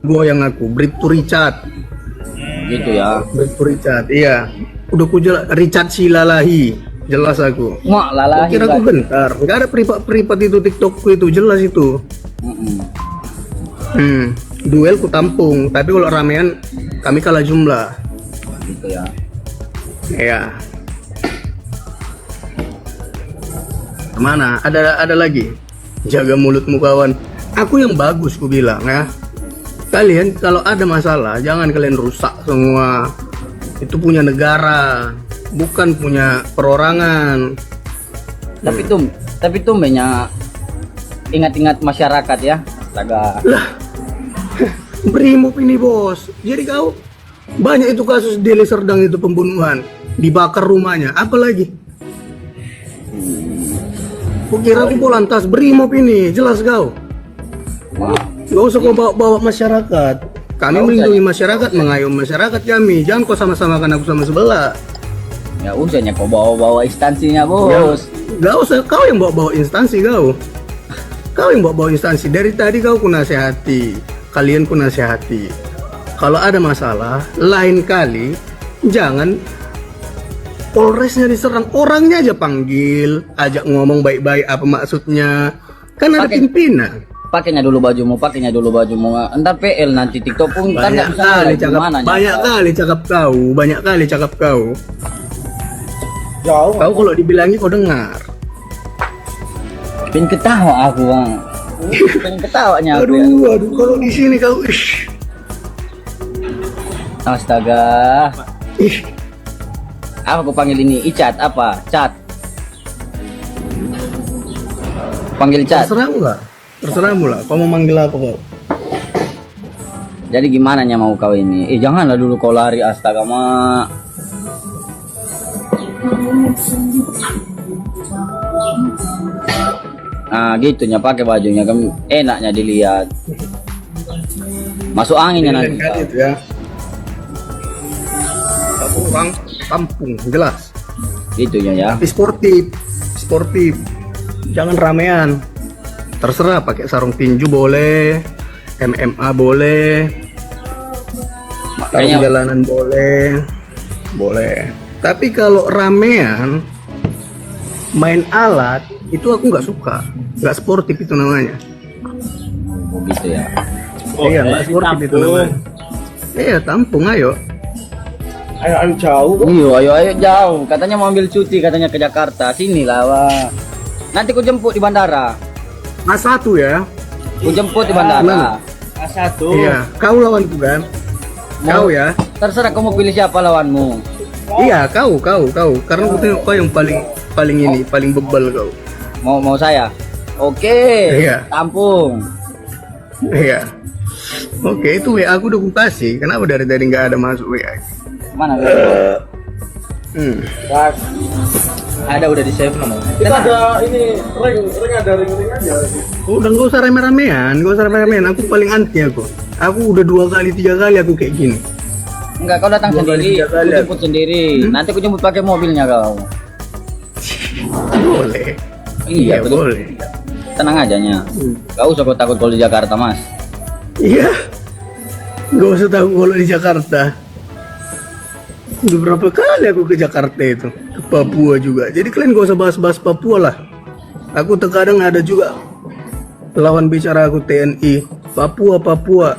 goyang aku, Bribtu Richard. Gitu ya. Bribtu Richard, iya. Udah ku jelas, Richard Silalahi. Jelas aku. Mak lalah. Kira aku bentar. Gak ada privat itu TikTokku itu, jelas itu. Duel ku tampung, tapi kalau ramean kami kalah jumlah. Gitu ya. Iya. Kemana? Ada lagi. Jaga mulutmu kawan. Aku yang bagus ku bilang ya. Kalian kalau ada masalah jangan kalian rusak semua. Itu punya negara, bukan punya perorangan. Tapi tuh banyak ingat-ingat masyarakat ya. Astaga. Lah, Brimob ini bos. Jadi kau banyak itu kasus Deli Serdang itu pembunuhan, dibakar rumahnya. Apa lagi? Kukira aku lantas Brimob ini, jelas kau. Gak usah kau bawa-bawa masyarakat. Kami melindungi masyarakat, mengayomi masyarakat kami. Jangan kau sama-samakan aku sama sebelah. Ya usahnya kau bawa-bawa instansinya bos. Gak usah, kau yang bawa-bawa instansi kau. Kau yang bawa-bawa instansi. Dari tadi kau ku nasihati, kalian ku nasihati. Kalau ada masalah, lain kali jangan Polresnya diserang, orangnya aja panggil, ajak ngomong baik-baik apa maksudnya. Kan ada pimpinan. Pakainya dulu bajumu. Entar PL nanti TikTok pun kan nggak bisa banyak kali cakap kau. Jauh. Kau kalau dibilangi kau dengar. Pengen ketawa aku bang. Pengen ketawanya aku. Aduh, kalau di sini kau, Astaga. Apa aku panggil ini? Icat apa? Cat. Panggil Cat. Terserahmu lah. Kau mau manggil apa kau? Jadi gimana nya mau kau ini? Janganlah dulu kau lari, astaga mak. Nah gitunya pakai bajunya kan enaknya dilihat. Masuk anginnya nanti. Itu ya. Aku orang kampung jelas. Gitunya ya. Tapi sportif. Jangan ramean. Terserah pakai sarung tinju boleh, MMA boleh, sarung jalanan boleh. Tapi kalau ramean, main alat itu aku nggak suka, nggak sportif itu namanya. Gitu ya. Iya nggak sportif itu namanya. Iya tampung ayo. Ayo jauh. Ayo jauh. Katanya mau ambil cuti, katanya ke Jakarta. Sini lah, Wak. Nanti ku jemput di bandara. A1 ya. Ku jemput di bandara. A1. Iya, kau lawanku kan? Kau ya. Terserah kamu pilih siapa lawanmu. Iya, kau. Karena aku tengok kau yang paling bebal kau. Mau saya? Oke. Iya. Tampung. Iya. Oke, itu WA aku udah ku kasih. Kenapa dari tadi nggak ada masuk WA? Mana? Ada udah di save nomor. Kita ada ini ring ada ring aja. Udah nggak usah rame-ramean. Aku paling anti aku. Aku udah 2 kali 3 kali aku kayak gini. Enggak, kau datang sendiri. Aku jemput sendiri. Nanti aku jemput pakai mobilnya kau. Boleh. Iya betul. Boleh. Tenang aja nya. Gak usah kau takut kalau di Jakarta mas. Iya. Nggak usah tahu kalau di Jakarta. Udah berapa kali aku ke Jakarta itu, ke Papua juga. Jadi kalian gak usah bahas-bahas Papua lah. Aku terkadang ada juga lawan bicara aku TNI Papua.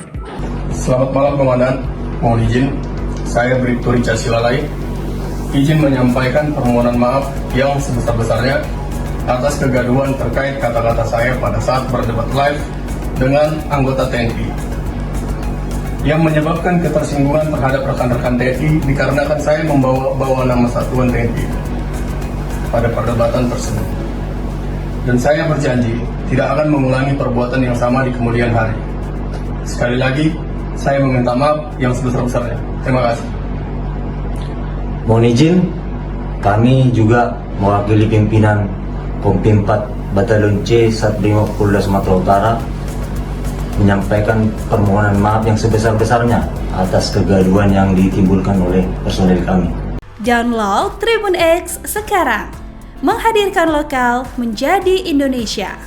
Selamat malam Komandan. Mohon izin, saya Bribtu Richard Silalahi. Izin menyampaikan permohonan maaf yang sebesar-besarnya atas kegaduhan terkait kata-kata saya pada saat berdebat live dengan anggota TNI. Yang menyebabkan ketersinggungan terhadap rekan-rekan TNI dikarenakan saya membawa nama satuan TNI pada perdebatan tersebut. Dan saya berjanji tidak akan mengulangi perbuatan yang sama di kemudian hari. Sekali lagi, saya meminta maaf yang sebesar-besarnya. Terima kasih. Mohon izin, kami juga mewakili pimpinan Kompi 4 Batalion C Satbrimob Polda Sumatera Utara menyampaikan permohonan maaf yang sebesar-besarnya atas kegaduhan yang ditimbulkan oleh personel kami. Download Tribun X sekarang, menghadirkan lokal menjadi Indonesia.